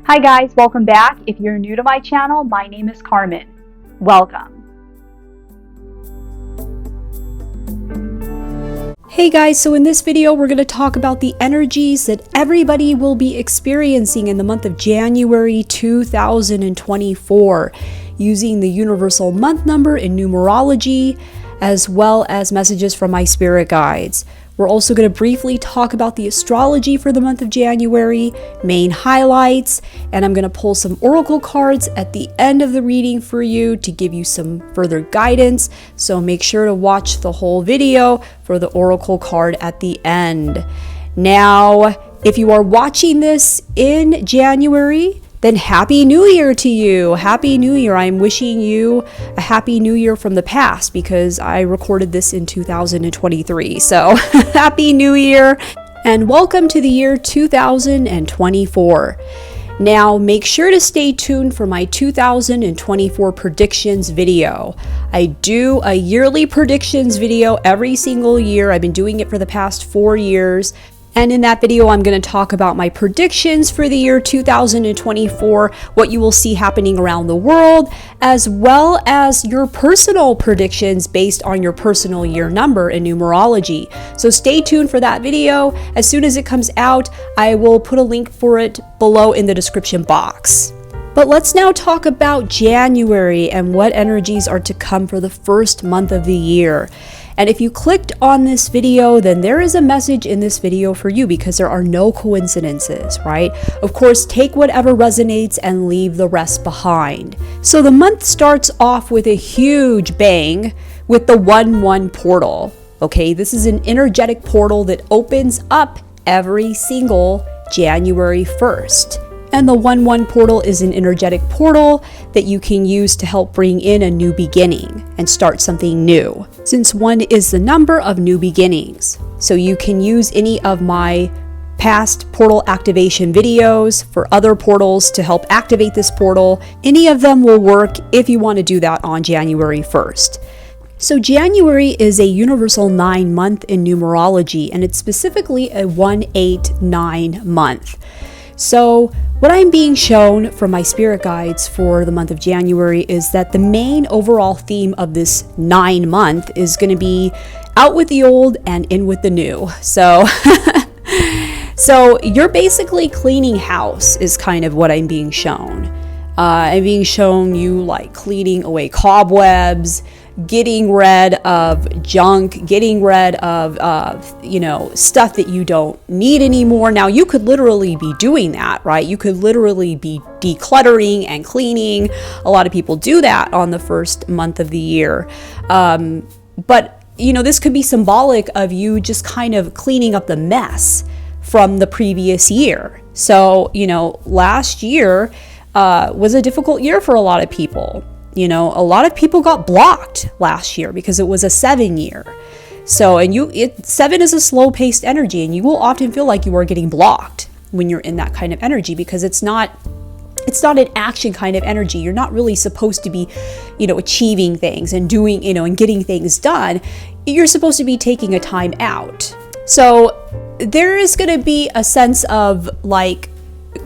Hi guys, welcome back. If you're new to my channel, my name is Carmen. Welcome. Hey guys, so in this video we're going to talk about the energies that everybody will be experiencing in the month of January 2024 using the universal month number in numerology, as well as messages from my spirit guides. We're also going to briefly talk about the astrology for the month of January, main highlights, and I'm going to pull some oracle cards at the end of the reading for you to give you some further guidance. So make sure to watch the whole video for the oracle card at the end. Now, if you are watching this in January, then Happy New Year to you. Happy New Year. I'm wishing you a Happy New Year from the past because I recorded this in 2023. So Happy New Year and welcome to the year 2024. Now make sure to stay tuned for my 2024 predictions video. I do a yearly predictions video every single year. I've been doing it for the past 4 years. And in that video, I'm going to talk about my predictions for the year 2024, what you will see happening around the world, as well as your personal predictions based on your personal year number in numerology. So stay tuned for that video. As soon as it comes out, I will put a link for it below in the description box. But let's now talk about January and what energies are to come for the first month of the year. And if you clicked on this video, then there is a message in this video for you because there are no coincidences, right? Of course, take whatever resonates and leave the rest behind. So the month starts off with a huge bang with the 1-1 portal. Okay, this is an energetic portal that opens up every single January 1st. And the 1-1 portal is an energetic portal that you can use to help bring in a new beginning and start something new, since 1 is the number of new beginnings. So you can use any of my past portal activation videos for other portals to help activate this portal. Any of them will work if you want to do that on January 1st. So January is a universal 9 month in numerology, and it's specifically a 1-8-9 month. So what I'm being shown from my spirit guides for the month of January is that the main overall theme of this 9 month is going to be out with the old and in with the new. So, so you're basically cleaning house is kind of what I'm being shown. I'm being shown you like cleaning away cobwebs, getting rid of junk, getting rid of, stuff that you don't need anymore. Now, you could literally be doing that, right? You could literally be decluttering and cleaning. A lot of people do that on the first month of the year. But, this could be symbolic of you just kind of cleaning up the mess from the previous year. So, last year was a difficult year for a lot of people. A lot of people got blocked last year because it was a 7 year. So, 7 is a slow paced energy, and you will often feel like you are getting blocked when you're in that kind of energy because it's not an action kind of energy. You're not really supposed to be, achieving things and doing, and getting things done. You're supposed to be taking a time out. So there is going to be a sense of like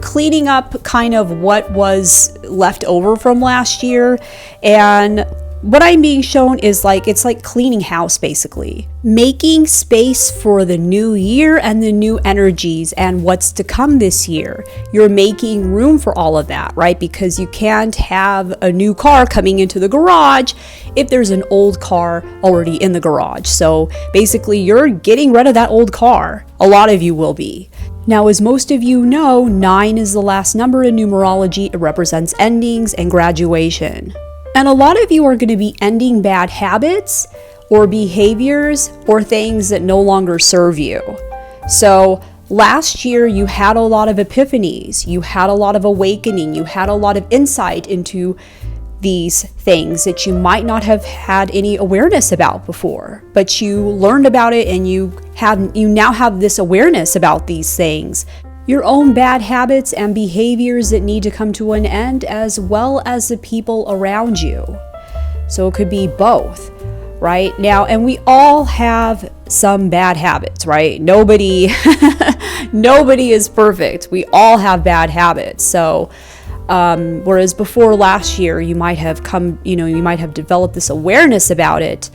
cleaning up kind of what was left over from last year. And what I'm being shown is it's like cleaning house, basically. Making space for the new year and the new energies and what's to come this year. You're making room for all of that, right? Because you can't have a new car coming into the garage if there's an old car already in the garage. So basically, you're getting rid of that old car. A lot of you will be. Now, as most of you know, 9 is the last number in numerology. It represents endings and graduation. And a lot of you are going to be ending bad habits or behaviors or things that no longer serve you. So last year, you had a lot of epiphanies. You had a lot of awakening. You had a lot of insight into these things that you might not have had any awareness about before, but you learned about it and you now have this awareness about these things, your own bad habits and behaviors that need to come to an end, as well as the people around you. So it could be both, right? Now, and we all have some bad habits, right? Nobody is perfect. We all have bad habits. So whereas before last year, you might have developed this awareness about it,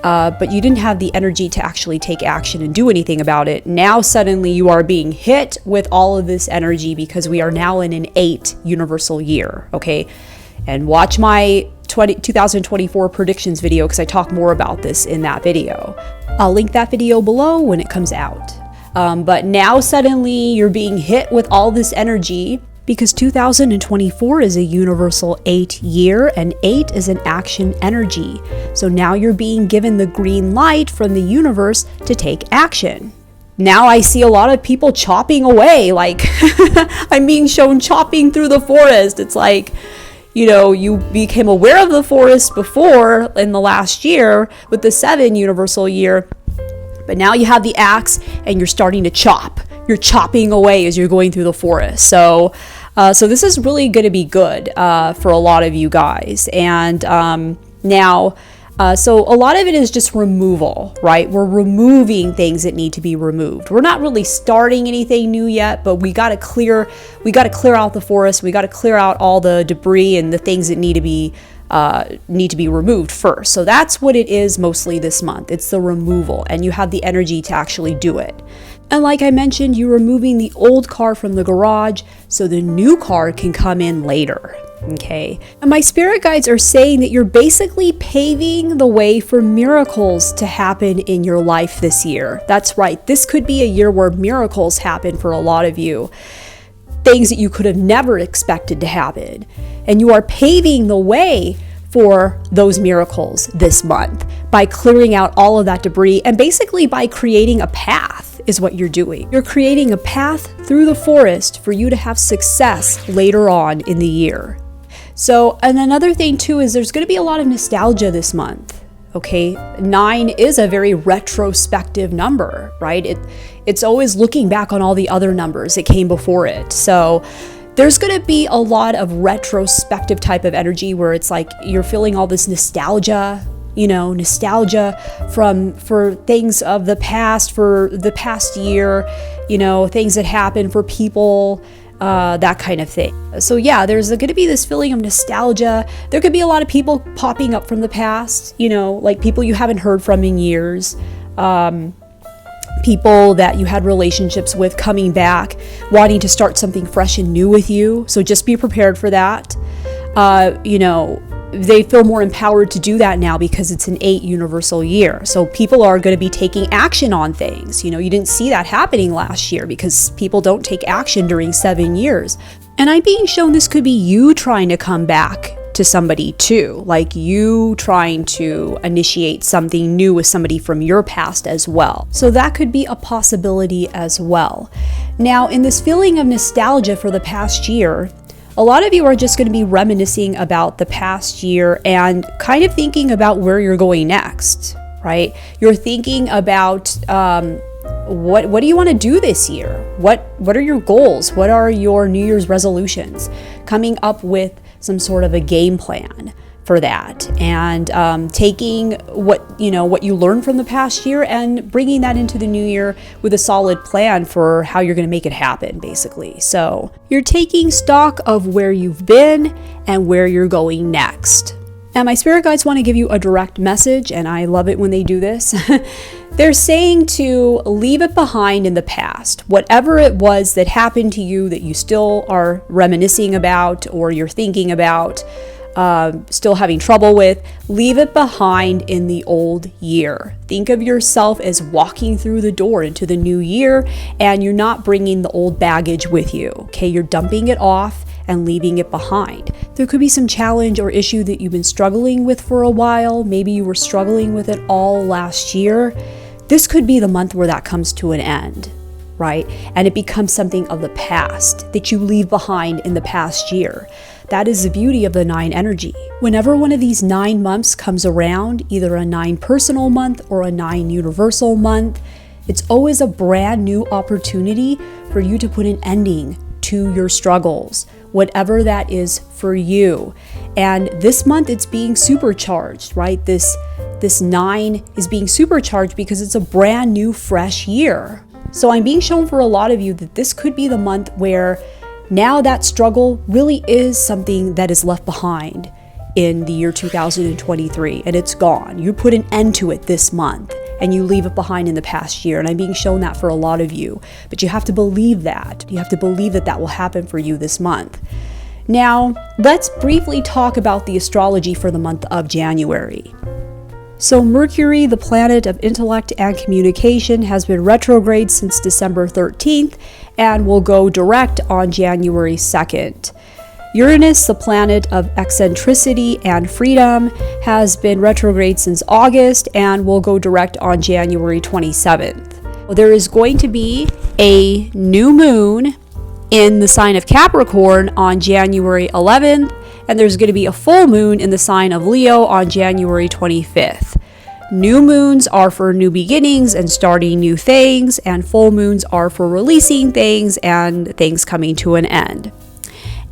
but you didn't have the energy to actually take action and do anything about it. Now suddenly you are being hit with all of this energy because we are now in an 8 universal year, okay? And watch my 2024 predictions video because I talk more about this in that video. I'll link that video below when it comes out. But now suddenly you're being hit with all this energy because 2024 is a universal 8 year, and 8 is an action energy. So now you're being given the green light from the universe to take action. Now I see a lot of people chopping away, like I'm being shown chopping through the forest. It's like, you became aware of the forest before in the last year with the 7 universal year, but now you have the axe and you're starting to chop. You're chopping away as you're going through the forest. So this is really going to be good for a lot of you guys. And so a lot of it is just removal, right? We're removing things that need to be removed. We're not really starting anything new yet, but we got to clear out the forest. We got to clear out all the debris and the things that need to be removed first. So that's what it is mostly this month. It's the removal, and you have the energy to actually do it. And like I mentioned, you're removing the old car from the garage so the new car can come in later. Okay. And my spirit guides are saying that you're basically paving the way for miracles to happen in your life this year. That's right. This could be a year where miracles happen for a lot of you. Things that you could have never expected to happen. And you are paving the way for those miracles this month by clearing out all of that debris and basically by creating a path is what you're doing. You're creating a path through the forest for you to have success later on in the year. So, and another thing too is there's going to be a lot of nostalgia this month. Okay, 9 is a very retrospective number, right? It's always looking back on all the other numbers that came before it. So there's going to be a lot of retrospective type of energy where it's like you're feeling all this nostalgia, for things of the past, for the past year, things that happened for people, that kind of thing. So yeah, there's going to be this feeling of nostalgia. There could be a lot of people popping up from the past, like people you haven't heard from in years, people that you had relationships with coming back, wanting to start something fresh and new with you. So just be prepared for that. They feel more empowered to do that now because it's an 8 universal year. So people are going to be taking action on things. You didn't see that happening last year because people don't take action during 7 years. And I'm being shown this could be you trying to come back to somebody too, like you trying to initiate something new with somebody from your past as well. So that could be a possibility as well. Now, in this feeling of nostalgia for the past year, a lot of you are just going to be reminiscing about the past year and kind of thinking about where you're going next, right? You're thinking about what do you want to do this year? What are your goals? What are your New Year's resolutions? Coming up with some sort of a game plan for that, and taking what you learned from the past year and bringing that into the new year with a solid plan for how you're going to make it happen, basically. So you're taking stock of where you've been and where you're going next. And my spirit guides want to give you a direct message, and I love it when they do this. They're saying to leave it behind in the past. Whatever it was that happened to you that you still are reminiscing about or you're thinking about, still having trouble with, leave it behind in the old year. Think of yourself as walking through the door into the new year, and you're not bringing the old baggage with you. Okay, you're dumping it off and leaving it behind. There could be some challenge or issue that you've been struggling with for a while. Maybe you were struggling with it all last year. This could be the month where that comes to an end, right? And it becomes something of the past that you leave behind in the past year. That is the beauty of the 9 energy. Whenever one of these 9 months comes around, either a 9 personal month or a 9 universal month, it's always a brand new opportunity for you to put an ending to your struggles, whatever that is for you. And this month it's being supercharged, right? This this 9 is being supercharged because it's a brand new, fresh year. So I'm being shown for a lot of you that this could be the month where now that struggle really is something that is left behind in the year 2023, and it's gone. You put an end to it this month and you leave it behind in the past year. And I'm being shown that for a lot of you, but you have to believe that. You have to believe that that will happen for you this month. Now, let's briefly talk about the astrology for the month of January. So Mercury, the planet of intellect and communication, has been retrograde since December 13th and will go direct on January 2nd. Uranus, the planet of eccentricity and freedom, has been retrograde since August and will go direct on January 27th. There is going to be a new moon in the sign of Capricorn on January 11th, and there's going to be a full moon in the sign of Leo on January 25th. New moons are for new beginnings and starting new things, and full moons are for releasing things and things coming to an end.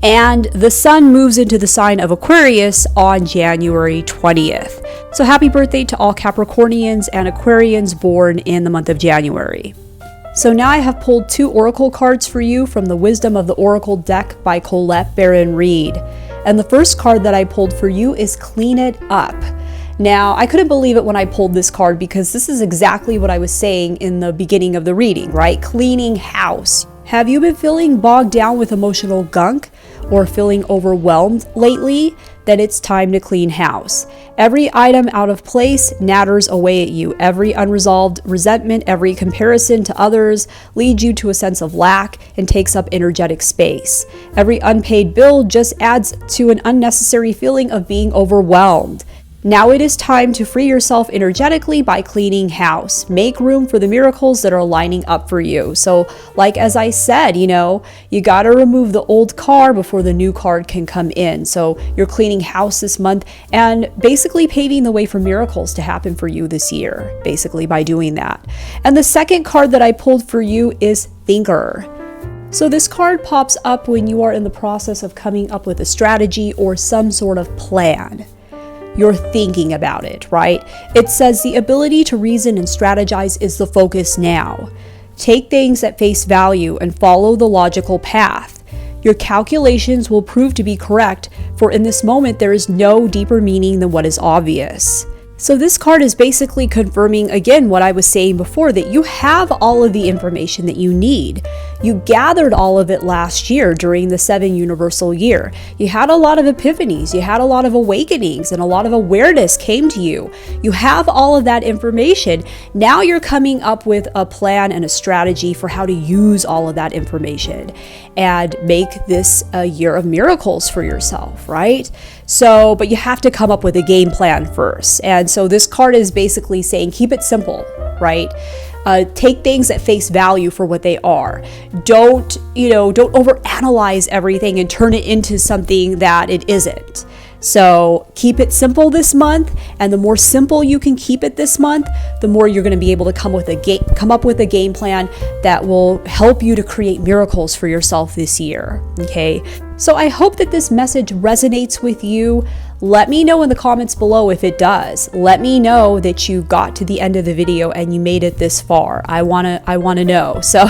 And the sun moves into the sign of Aquarius on January 20th. So happy birthday to all Capricornians and Aquarians born in the month of January. So now I have pulled 2 oracle cards for you from the Wisdom of the Oracle deck by Colette Baron Reed. And the first card that I pulled for you is Clean It Up. Now, I couldn't believe it when I pulled this card because this is exactly what I was saying in the beginning of the reading, right? Cleaning house. Have you been feeling bogged down with emotional gunk or feeling overwhelmed lately? Then it's time to clean house. Every item out of place natters away at you. Every unresolved resentment, every comparison to others leads you to a sense of lack and takes up energetic space. Every unpaid bill just adds to an unnecessary feeling of being overwhelmed. Now it is time to free yourself energetically by cleaning house. Make room for the miracles that are lining up for you. So like as I said, you got to remove the old car before the new card can come in. So you're cleaning house this month and basically paving the way for miracles to happen for you this year, basically by doing that. And the second card that I pulled for you is Thinker. So this card pops up when you are in the process of coming up with a strategy or some sort of plan. You're thinking about it, right? It says the ability to reason and strategize is the focus now. Take things at face value and follow the logical path. Your calculations will prove to be correct, for in this moment there is no deeper meaning than what is obvious. So this card is basically confirming again what I was saying before, that you have all of the information that you need. You gathered all of it last year during the 7 universal year. You had a lot of epiphanies, you had a lot of awakenings, and a lot of awareness came to you. You have all of that information. Now you're coming up with a plan and a strategy for how to use all of that information and make this a year of miracles for yourself, right? So, but you have to come up with a game plan first. And so this card is basically saying, keep it simple, right? Take things at face value for what they are. Don't overanalyze everything and turn it into something that it isn't. So keep it simple this month, and the more simple you can keep it this month, the more you're going to be able to come up with a game plan that will help you to create miracles for yourself this year. Okay, so I hope that this message resonates with you. Let me know in the comments below if it does. Let me know that you got to the end of the video and you made it this far. I wanna know. So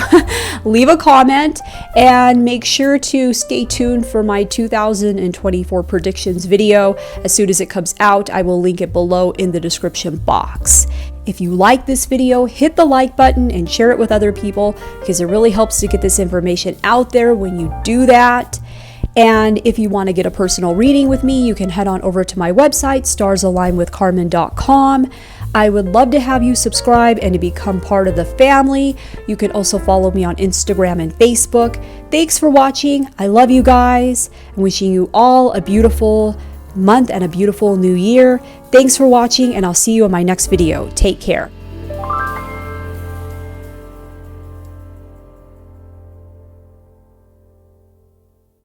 leave a comment and make sure to stay tuned for my 2024 predictions video. As soon as it comes out, I will link it below in the description box. If you like this video, hit the like button and share it with other people, because it really helps to get this information out there when you do that. And if you want to get a personal reading with me, you can head on over to my website, StarsAlignWithCarmen.com. I would love to have you subscribe and to become part of the family. You can also follow me on Instagram and Facebook. Thanks for watching. I love you guys. I'm wishing you all a beautiful month and a beautiful new year. Thanks for watching, and I'll see you in my next video. Take care.